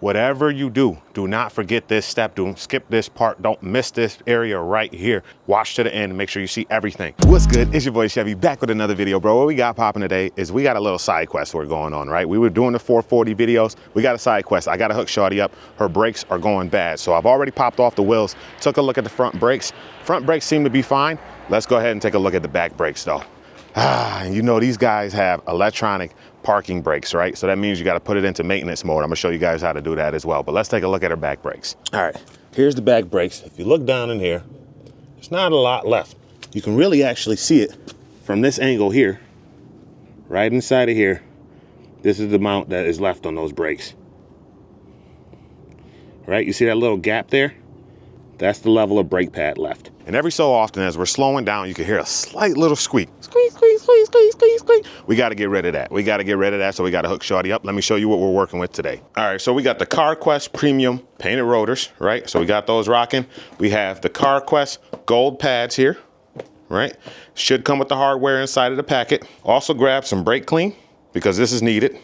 Whatever you do, do not forget this step. Don't skip this part. Don't miss this area right here. Watch to the end and make sure you see everything. What's good? It's your boy Chevy back with another video, bro. What we got popping today is we got a little side quest we're going on, right? We were doing the 440 videos. We got a side quest. I got to hook Shorty up. Her brakes are going bad. So I've already popped off the wheels. Took a look at the front brakes. Front brakes seem to be fine. Let's go ahead and take a look at the back brakes though. You know, these guys have electronic parking brakes, right? So that means you got to put it into maintenance mode. I'm gonna show you guys how to do that as well, but let's take a look at her back brakes. All right, here's the back brakes. If you look down in here, there's not a lot left. You can really actually see it from this angle here, right inside of here. This is the amount that is left on those brakes. Right, you see that little gap there? That's the level of brake pad left. And every so often, as we're slowing down, you can hear a slight little squeak. Squeak, squeak, squeak, squeak, squeak, squeak. We got to get rid of that. We got to get rid of that, so we got to hook Shorty up. Let me show you what we're working with today. All right, so we got the CarQuest Premium painted rotors, right? So we got those rocking. We have the CarQuest gold pads here, right? Should come with the hardware inside of the packet. Also grab some brake clean, because this is needed.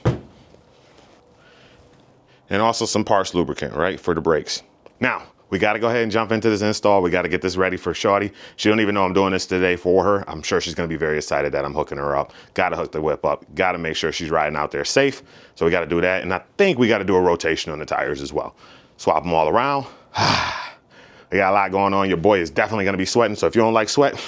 And also some parts lubricant, right, for the brakes. Now, we got to go ahead and jump into this install. We got to get this ready for Shorty. She don't even know I'm doing this today for her. I'm sure she's going to be very excited that I'm hooking her up. Got to hook the whip up. Got to make sure she's riding out there safe. So we got to do that. And I think we got to do a rotation on the tires as well. Swap them all around. We got a lot going on. Your boy is definitely going to be sweating. So if you don't like sweat,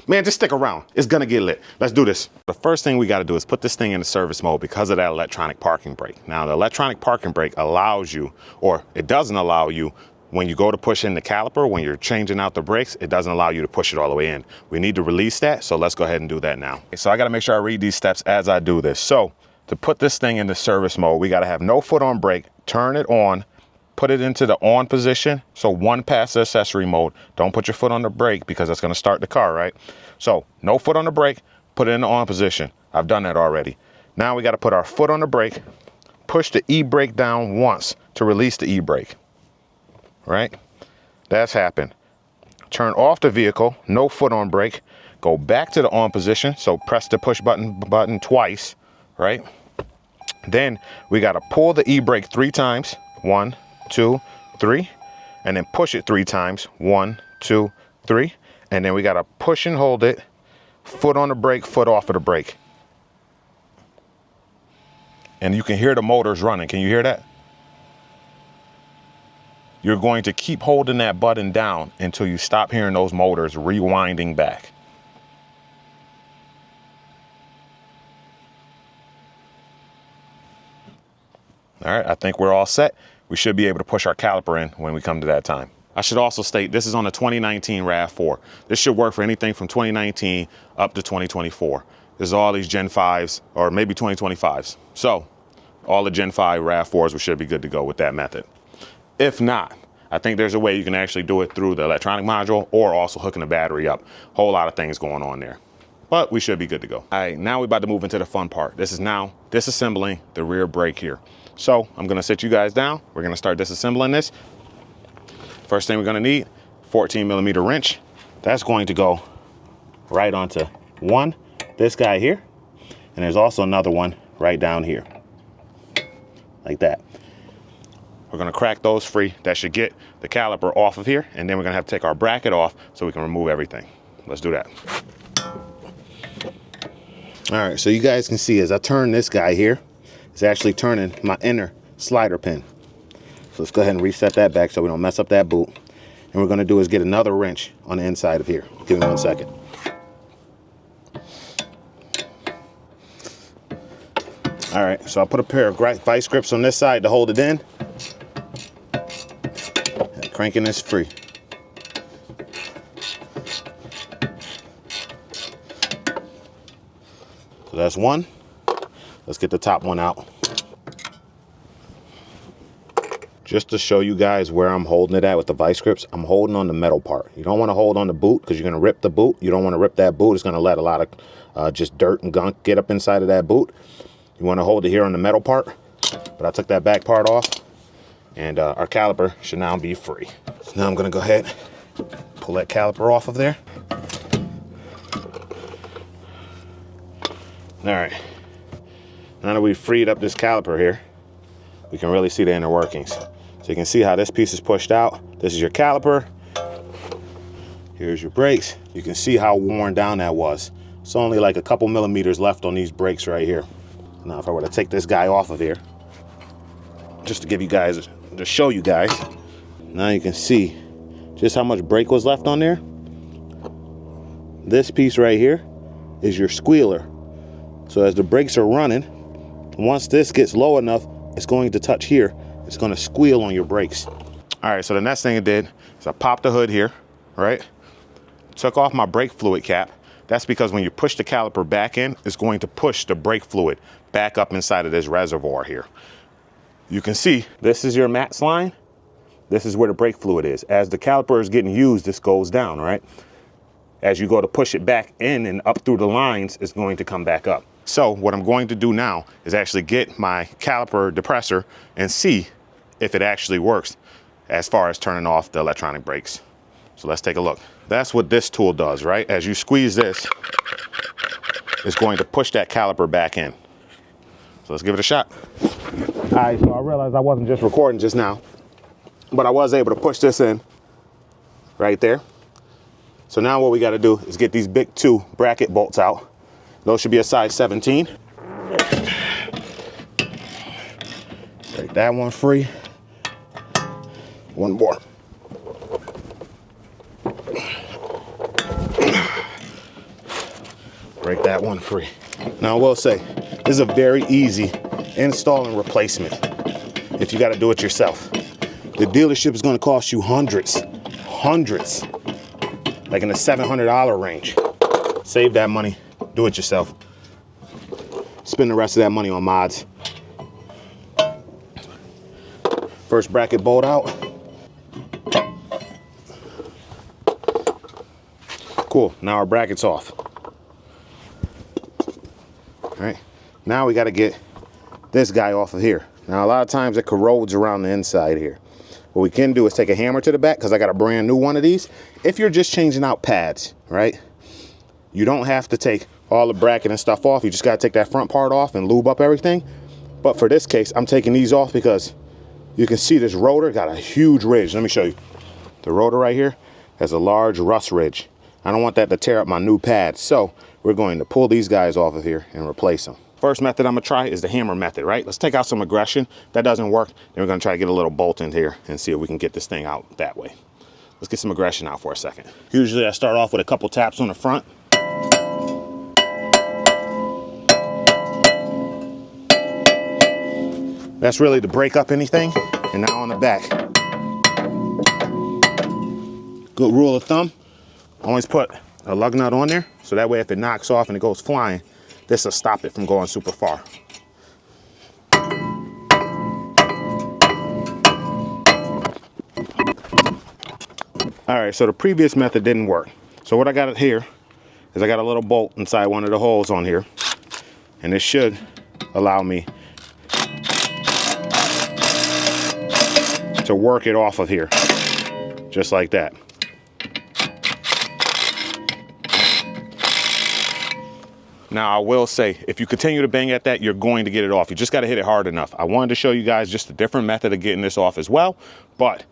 man, just stick around. It's going to get lit. Let's do this. The first thing we got to do is put this thing into service mode because of that electronic parking brake. Now, the electronic parking brake allows you, or it doesn't allow you, when you go to push in the caliper, when you're changing out the brakes, it doesn't allow you to push it all the way in. We need to release that, so let's go ahead and do that now. So I gotta make sure I read these steps as I do this. So to put this thing into service mode, we gotta have no foot on brake, turn it on, put it into the on position. So one past the accessory mode. Don't put your foot on the brake because that's gonna start the car, right? So no foot on the brake, put it in the on position. I've done that already. Now we gotta put our foot on the brake, push the e-brake down once to release the e-brake. Right? That's happened. Turn off the vehicle, no foot on brake, go back to the on position, so press the push button twice, right? Then we got to pull the e-brake 3 times, 1, 2, 3, and then push it 3 times, 1, 2, 3, and then we got to push and hold it, foot on the brake, foot off of the brake. And you can hear the motors running. Can you hear that? You're going to keep holding that button down until you stop hearing those motors rewinding back. All right, I think we're all set. We should be able to push our caliper in when we come to that time. I should also state this is on a 2019 RAV4. This should work for anything from 2019 up to 2024. There's all these Gen 5s or maybe 2025s. So all the Gen 5 RAV4s we should be good to go with that method. If not, I think there's a way you can actually do it through the electronic module or also hooking the battery up. Whole lot of things going on there, but we should be good to go. All right, now we're about to move into the fun part. This is now disassembling the rear brake here. So I'm gonna sit you guys down. We're gonna start disassembling this. First thing we're gonna need, 14mm wrench. That's going to go right onto one, this guy here. And there's also another one right down here, like that. We're gonna crack those free. That should get the caliper off of here. And then we're gonna have to take our bracket off so we can remove everything. Let's do that. All right, so you guys can see as I turn this guy here, it's actually turning my inner slider pin. So let's go ahead and reset that back so we don't mess up that boot. And what we're gonna do is get another wrench on the inside of here. Give me 1 second. All right, so I put a pair of vice grips on this side to hold it in. Cranking this free. So that's one. Let's get the top one out. Just to show you guys where I'm holding it at with the vice grips, I'm holding on the metal part. You don't want to hold on the boot because you're going to rip the boot. You don't want to rip that boot. It's going to let a lot of just dirt and gunk get up inside of that boot. You want to hold it here on the metal part, but I took that back part off. And our caliper should now be free. So now I'm gonna go ahead, pull that caliper off of there. All right, now that we've freed up this caliper here, we can really see the inner workings. So you can see how this piece is pushed out. This is your caliper. Here's your brakes. You can see how worn down that was. It's only like a couple millimeters left on these brakes right here. Now if I were to take this guy off of here, just to give you guys, to show you guys, now you can see just how much brake was left on there. This piece right here is your squealer. So as the brakes are running, once this gets low enough, it's going to touch here. It's going to squeal on your brakes. All right, so the next thing it did is I popped the hood here, right? Took off my brake fluid cap. That's because when you push the caliper back in, it's going to push the brake fluid back up inside of this reservoir here. You can see this is your mats line. This is where the brake fluid is. As the caliper is getting used, this goes down, right? As you go to push it back in and up through the lines, it's going to come back up. So what I'm going to do now is actually get my caliper depressor and see if it actually works as far as turning off the electronic brakes. So let's take a look. That's what this tool does, right? As you squeeze this, it's going to push that caliper back in. So let's give it a shot. All right, so I realized I wasn't just recording just now, but I was able to push this in right there. So now what we got to do is get these big 2 bracket bolts out. Those should be a size 17. Break that one free. One more. Break that one free. Now I will say, this is a very easy install and replacement if you got to do it yourself. The dealership is going to cost you hundreds, like in the $700 range. Save that money, do it yourself. Spend the rest of that money on mods. First bracket bolt out. Cool, now our bracket's off. All right, now we got to get this guy off of here. Now a lot of times it corrodes around the inside here. What we can do is take a hammer to the back, because I got a brand new one of these. If you're just changing out pads, right, you don't have to take all the bracket and stuff off. You just got to take that front part off and lube up everything. But for this case, I'm taking these off because you can see this rotor got a huge ridge. Let me show you. The rotor right here has a large rust ridge. I don't want that to tear up my new pads. So we're going to pull these guys off of here and replace them. First method I'm gonna try is the hammer method, right? Let's take out some aggression. If that doesn't work, then we're gonna try to get a little bolt in here and see if we can get this thing out that way. Let's get some aggression out for a second. Usually I start off with a couple taps on the front. That's really to break up anything. And now on the back. Good rule of thumb, always put a lug nut on there, so that way if it knocks off and it goes flying, this will stop it from going super far. All right, so the previous method didn't work. So what I got here is I got a little bolt inside one of the holes on here, and this should allow me to work it off of here, just like that. Now I will say, if you continue to bang at that, you're going to get it off. You just got to hit it hard enough. I wanted to show you guys just a different method of getting this off as well, but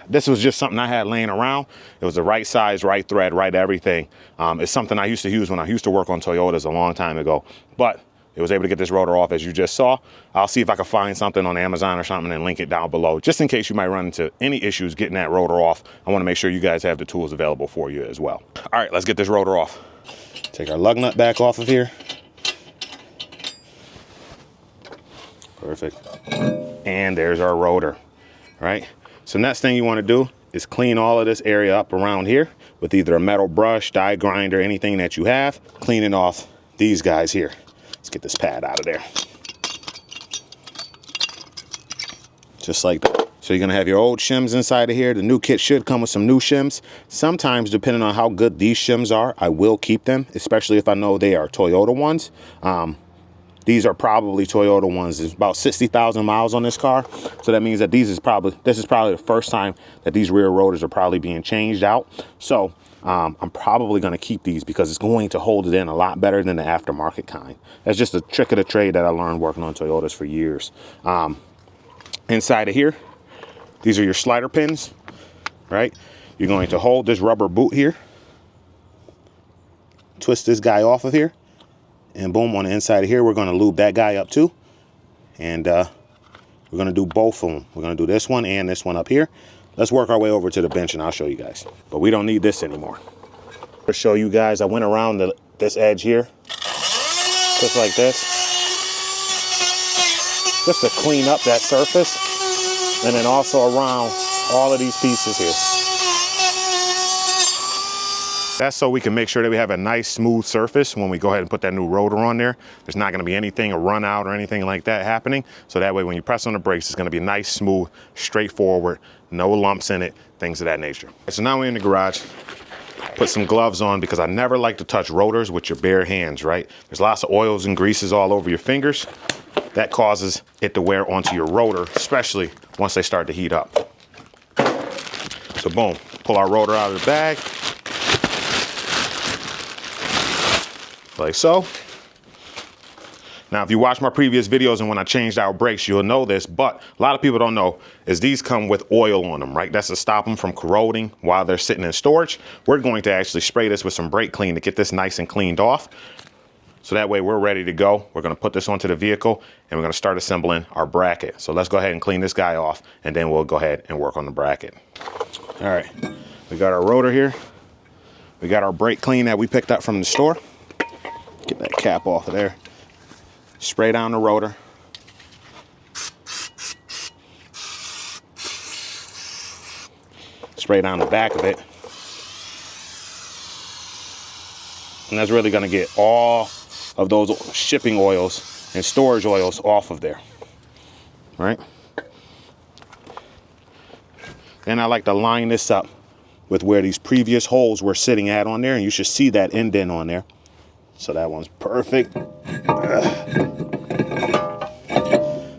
this was just something I had laying around. It was the right size, right thread, right everything. It's something I used to use when I used to work on Toyotas a long time ago, but it was able to get this rotor off, as you just saw. I'll see if I can find something on Amazon or something and link it down below, just in case you might run into any issues getting that rotor off. I want to make sure you guys have the tools available for you as well. All right, let's get this rotor off. Take our lug nut back off of here. Perfect. And there's our rotor, right? So next thing you want to do is clean all of this area up around here with either a metal brush, die grinder, anything that you have, cleaning off these guys here. Let's get this pad out of there. Just like that. So you're gonna have your old shims inside of here. The new kit should come with some new shims. Sometimes, depending on how good these shims are, I will keep them, especially if I know they are Toyota ones. These are probably Toyota ones. There's about 60,000 miles on this car. So that means that this is probably the first time that these rear rotors are probably being changed out. So I'm probably going to keep these because it's going to hold it in a lot better than the aftermarket kind. That's just a trick of the trade that I learned working on Toyotas for years. Inside of here, these are your slider pins, right? You're going to hold this rubber boot here, twist this guy off of here, and boom, on the inside of here, we're going to lube that guy up too. And we're going to do both of them. We're going to do this one and this one up here. Let's work our way over to the bench and I'll show you guys. But we don't need this anymore. To show you guys, I went around this edge here, just like this, just to clean up that surface, and then also around all of these pieces here. That's so we can make sure that we have a nice smooth surface when we go ahead and put that new rotor on there. There's not going to be anything, a run out or anything like that happening. So that way when you press on the brakes, it's going to be nice, smooth, straightforward, no lumps in it, things of that nature. So now we're in the garage. Put some gloves on because I never like to touch rotors with your bare hands, right? There's lots of oils and greases all over your fingers. That causes it to wear onto your rotor, especially once they start to heat up. So boom, pull our rotor out of the bag. Like so. Now, if you watch my previous videos and when I changed our brakes, you'll know this, but a lot of people don't know is these come with oil on them, right? That's to stop them from corroding while they're sitting in storage. We're going to actually spray this with some brake clean to get this nice and cleaned off. So that way we're ready to go. We're going to put this onto the vehicle and we're going to start assembling our bracket. So let's go ahead and clean this guy off and then we'll go ahead and work on the bracket. All right, we got our rotor here. We got our brake clean that we picked up from the store. Get that cap off of there. Spray down the rotor. Spray down the back of it. And that's really going to get all of those shipping oils and storage oils off of there. All right. Then I like to line this up with where these previous holes were sitting at on there. And you should see that indent on there. So that one's perfect.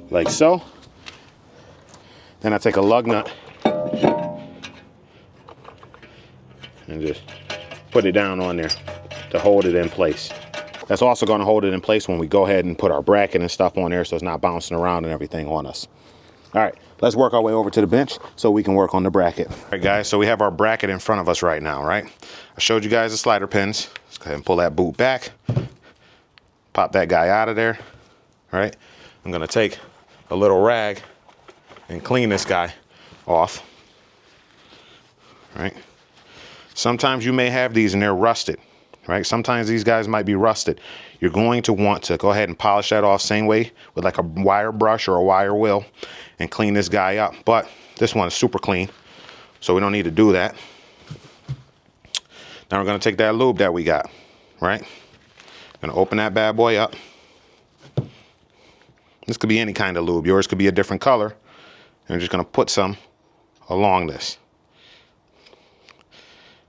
Like so. Then I take a lug nut and just put it down on there to hold it in place. That's also going to hold it in place when we go ahead and put our bracket and stuff on there so it's not bouncing around and everything on us. All right, let's work our way over to the bench so we can work on the bracket. All right, guys, so we have our bracket in front of us right now, right? I showed you guys the slider pins. Let's go ahead and pull that boot back. Pop that guy out of there, all right? I'm gonna take a little rag and clean this guy off, right? Sometimes you may have these and they're rusted, right? Sometimes these guys might be rusted. You're going to want to go ahead and polish that off same way with like a wire brush or a wire wheel and clean this guy up. But this one is super clean, so we don't need to do that. Now we're gonna take that lube that we got, right? Gonna open that bad boy up. This could be any kind of lube. Yours could be a different color. And we're just gonna put some along this.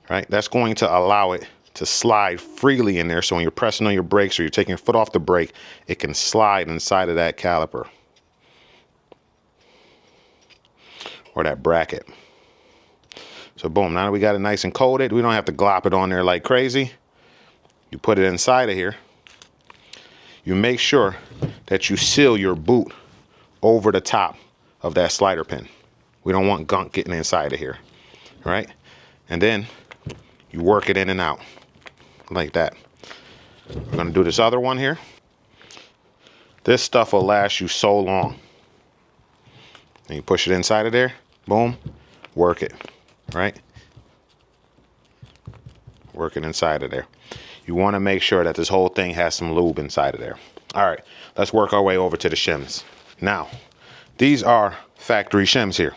Right? That's going to allow it to slide freely in there. So when you're pressing on your brakes or you're taking your foot off the brake, it can slide inside of that caliper. Or that bracket. So boom, now that we got it nice and coated, we don't have to glop it on there like crazy. You put it inside of here. You make sure that you seal your boot over the top of that slider pin. We don't want gunk getting inside of here, right? And then you work it in and out like that. We're gonna do this other one here. This stuff will last you so long. And you push it inside of there, boom, work it, right? Work it inside of there. You want to make sure that this whole thing has some lube inside of there. All right, let's work our way over to the shims. Now, these are factory shims here.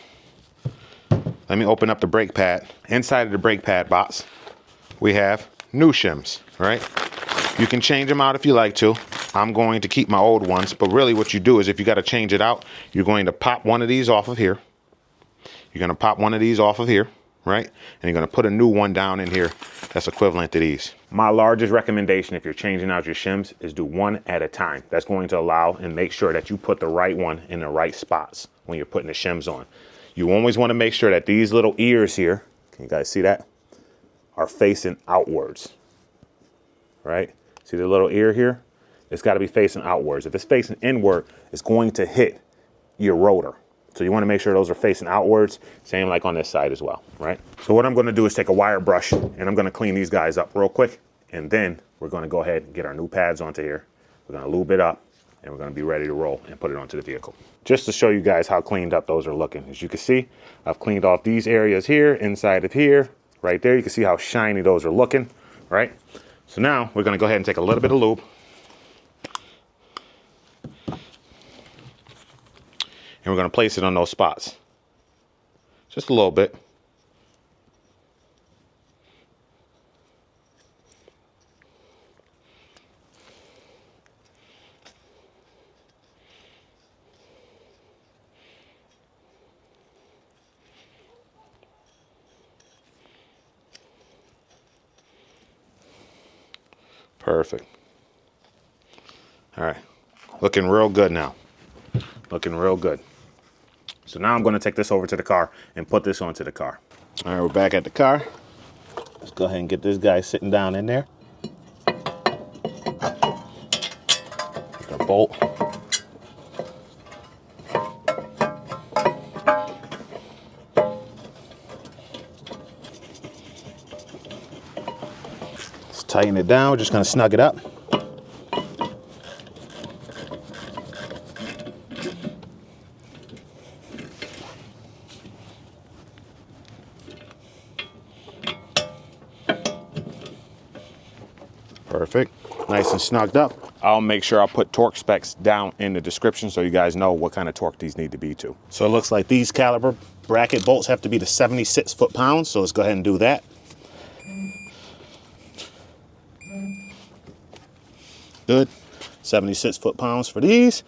Let me open up the brake pad. Inside of the brake pad box, we have new shims, right? You can change them out if you like to. I'm going to keep my old ones, but really what you do is if you got to change it out, you're going to pop one of these off of here. You're going to pop one of these off of here, right? And you're going to put a new one down in here that's equivalent to these. My largest recommendation if you're changing out your shims is do one at a time. That's going to allow and make sure that you put the right one in the right spots when you're putting the shims on. You always want to make sure that these little ears here, can you guys see that, are facing outwards, right? See the little ear here? It's got to be facing outwards. If it's facing inward, it's going to hit your rotor. So you want to make sure those are facing outwards. Same like on this side as well, right? So what I'm going to do is take a wire brush and I'm going to clean these guys up real quick. And then we're going to go ahead and get our new pads onto here. We're going to lube it up and we're going to be ready to roll and put it onto the vehicle. Just to show you guys how cleaned up those are looking. As you can see, I've cleaned off these areas here, inside of here, right there. You can see how shiny those are looking, right? So now we're going to go ahead and take a little bit of lube. And we're going to place it on those spots. Just a little bit. Perfect. All right. Looking real good now. Looking real good. So now I'm going to take this over to the car and put this onto the car. All right, we're back at the car. Let's go ahead and get this guy sitting down in there. Take our bolt. Let's tighten it down. We're just going to snug it up. Perfect. Nice and snugged up. I'll make sure I'll put torque specs down in the description so you guys know what kind of torque these need to be to. So it looks like these caliper bracket bolts have to be to 76 foot-pounds. So let's go ahead and do that. Good. 76 foot-pounds for these.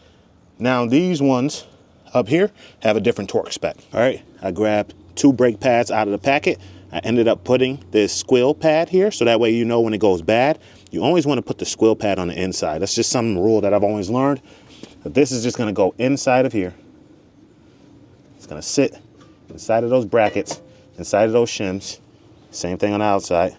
Now these ones up here have a different torque spec. All right. I grabbed 2 brake pads out of the packet. I ended up putting this squill pad here, so that way you know when it goes bad. You always want to put the squill pad on the inside. That's just some rule that I've always learned. But this is just going to go inside of here. It's going to sit inside of those brackets, inside of those shims. Same thing on the outside.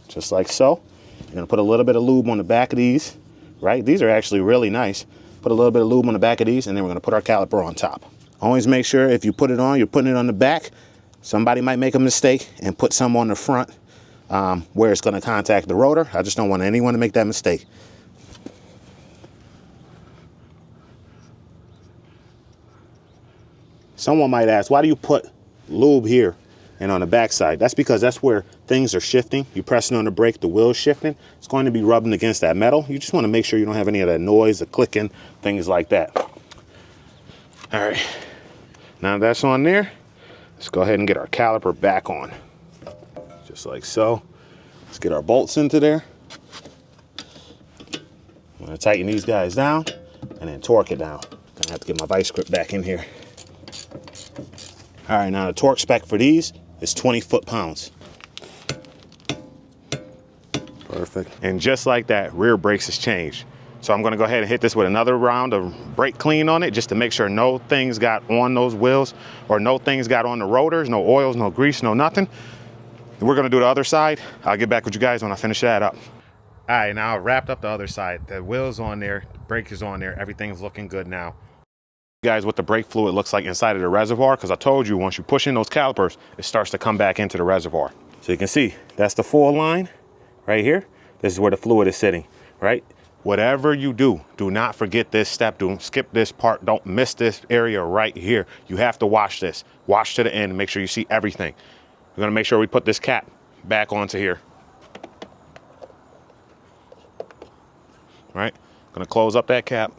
Just like so. You're going to put a little bit of lube on the back of these, right? These are actually really nice. Put a little bit of lube on the back of these, and then we're going to put our caliper on top. Always make sure if you put it on, you're putting it on the back. Somebody might make a mistake and put some on the front where it's going to contact the rotor. I just don't want anyone to make that mistake. Someone might ask, why do you put lube here and on the back side? That's because that's where things are shifting. You're pressing on the brake, the wheel's shifting. It's going to be rubbing against that metal. You just want to make sure you don't have any of that noise, the clicking, things like that. All right, now that's on there. Let's go ahead and get our caliper back on. Just like so. Let's get our bolts into there. I'm gonna tighten these guys down and then torque it down. Gonna have to get my vice grip back in here. All right, now the torque spec for these is 20 foot-pounds. Perfect. And just like that, rear brakes has changed. So I'm going to go ahead and hit this with another round of brake clean on it just to make sure no things got on those wheels or no things got on the rotors, no oils, no grease, no nothing. And we're going to do the other side. I'll get back with you guys when I finish that up. All right, now I've wrapped up the other side. The wheel's on there, the brake is on there, everything's looking good now. Guys, what the brake fluid looks like inside of the reservoir, because I told you once you push in those calipers, it starts to come back into the reservoir. So you can see that's the full line right here. This is where the fluid is sitting, right? Whatever you do, do not forget this step. Don't skip this part. Don't miss this area right here. You have to wash this. Wash to the end and make sure you see everything. We're gonna make sure we put this cap back onto here. Right? Gonna close up that cap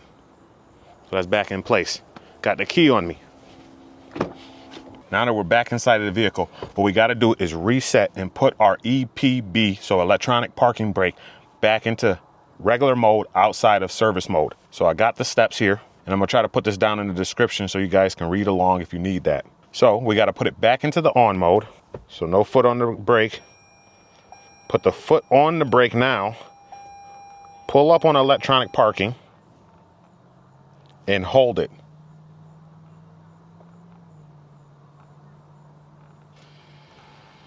so that's back in place. Got the key on me. Now that we're back inside of the vehicle, what we gotta do is reset and put our EPB, so electronic parking brake, back into regular mode outside of service mode. So I got the steps here, and I'm gonna try to put this down in the description so you guys can read along if you need that. So we gotta put it back into the on mode. So no foot on the brake. Put the foot on the brake now. Pull up on electronic parking and hold it.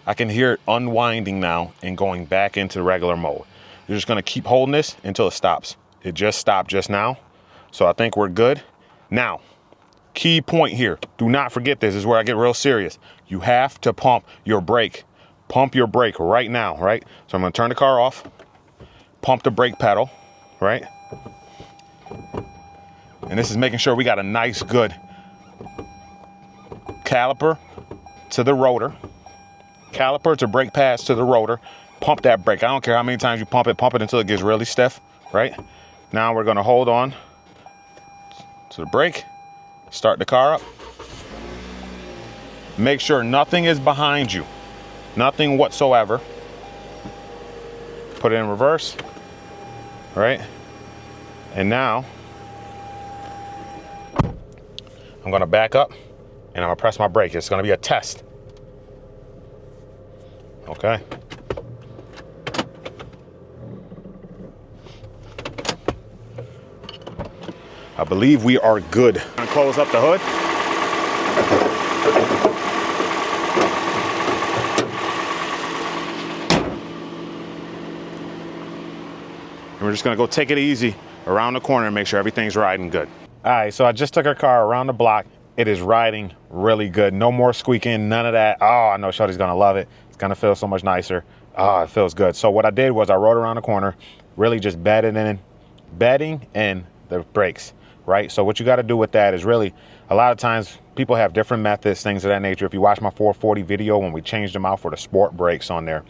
I can hear it unwinding now and going back into regular mode. You're just gonna keep holding this until it stops. It just stopped just now. So I think we're good. Now, key point here. Do not forget this. This is where I get real serious. You have to pump your brake. Pump your brake right now, right? So I'm gonna turn the car off, pump the brake pedal, right? And this is making sure we got a nice, good caliper to the rotor. Caliper to brake pads to the rotor. Pump that brake. I don't care how many times you pump it until it gets really stiff, right? Now we're gonna hold on to the brake, start the car up. Make sure nothing is behind you, nothing whatsoever. Put it in reverse, right? And now I'm gonna back up and I'm gonna press my brake. It's gonna be a test. Okay. I believe we are good. I'm gonna close up the hood. And we're just gonna go take it easy around the corner and make sure everything's riding good. All right, so I just took our car around the block. It is riding really good. No more squeaking, none of that. Oh, I know Shorty's gonna love it. It's gonna feel so much nicer. Oh, it feels good. So what I did was I rode around the corner, really just bedding in the brakes, right? So what you gotta do with that is really, a lot of times people have different methods, things of that nature. If you watch my 440 video when we changed them out for the sport brakes on there,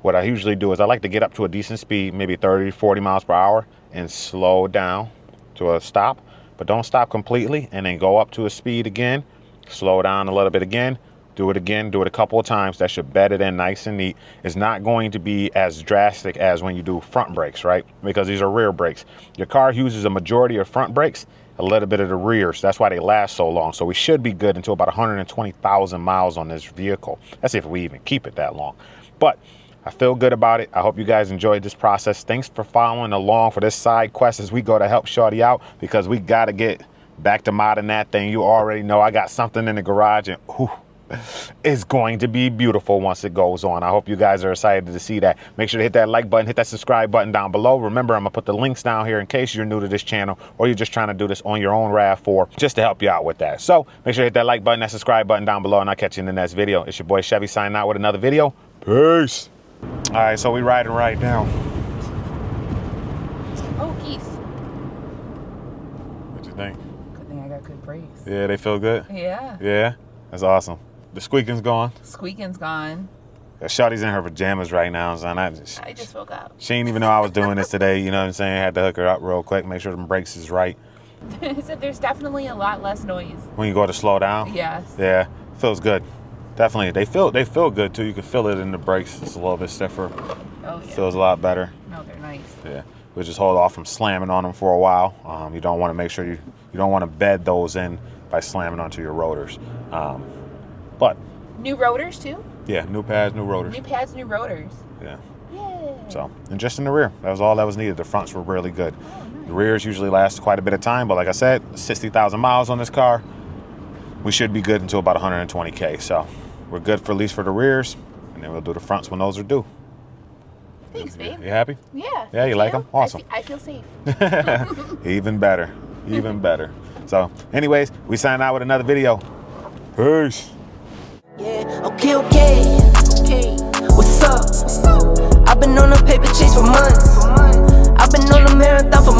what I usually do is I like to get up to a decent speed, maybe 30, 40 miles per hour, and slow down to a stop, but don't stop completely, and then go up to a speed again, slow down a little bit again, do it again, do it a couple of times. That should bed it in nice and neat. It's not going to be as drastic as when you do front brakes, right? Because these are rear brakes. Your car uses a majority of front brakes, a little bit of the rears. That's why they last so long. So we should be good until about 120,000 miles on this vehicle. That's if we even keep it that long. But I feel good about it. I hope you guys enjoyed this process. Thanks for following along for this side quest as we go to help Shorty out, because we got to get back to modding that thing. You already know I got something in the garage, and it's going to be beautiful once it goes on. I hope you guys are excited to see that. Make sure to hit that like button, hit that subscribe button down below. Remember, I'm gonna put the links down here in case you're new to this channel or you're just trying to do this on your own RAV4, just to help you out with that. So make sure to hit that like button, that subscribe button down below, and I'll catch you in the next video. It's your boy Chevy signing out with another video. Peace. All right, so we riding right now. Oh, geese. What you think? Good thing I got good brakes. Yeah, they feel good? Yeah. Yeah, that's awesome. The squeaking's gone. Squeaking's gone. Shawty's in her pajamas right now, son. I just woke up. She didn't even know I was doing this today, you know what I'm saying? I had to hook her up real quick, make sure the brakes is right. So there's definitely a lot less noise. When you go to slow down? Yes. Yeah, feels good. Definitely. They feel good too. You can feel it in the brakes. It's a little bit stiffer. Oh, yeah. Feels a lot better. No, they're nice. Yeah. We'll just hold off from slamming on them for a while. You don't want to make sure you don't want to bed those in by slamming onto your rotors. But new rotors too? Yeah, new pads, new rotors. New pads, new rotors. Yeah. Yeah. So, and just in the rear, that was all that was needed. The fronts were really good. Oh, nice. The rears usually last quite a bit of time, but like I said, 60,000 miles on this car. We should be good until about 120K. So we're good for at least for the rears, and then we'll do the fronts when those are due. Thanks, babe. You happy? Yeah. Yeah, you like them? Awesome. I feel safe. Even better. Even better. So, anyways, we sign out with another video. Peace. Yeah, okay. What's up? I've been on a paper chase for months. I've been on a marathon for